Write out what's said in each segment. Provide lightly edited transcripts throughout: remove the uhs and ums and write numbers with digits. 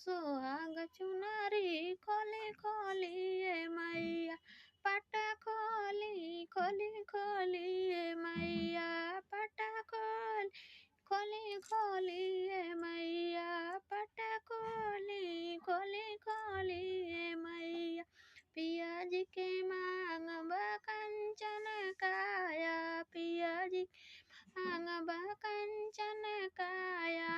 सुहाग चुनरी खोली खोली ए मैया पटा खोली खोली खोली ए मैया पटा खोली खोली खोली ए मैया पटा खोली खोली खोली ए मैया पिया जी के मांगब कंचन काया पिया जी मांगब कंचन काया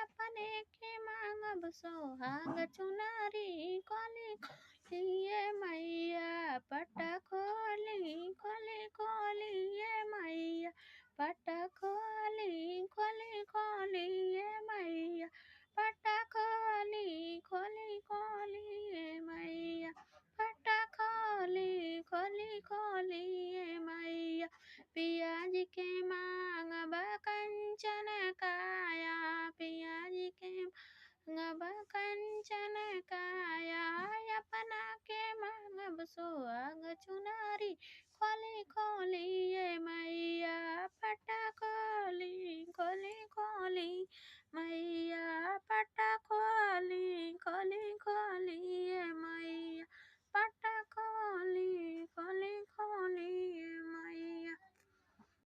अपने के मांगब सोहाग चुनरी खोली खोली ए मैया पटा खोली खोली खोली ए मैया पटा खोली खोली खोली ए मैया पटा खोली खोली खोली ए मैया पटा खोली खोली खोली ए मैया पिया जी के मांगब कंचन काया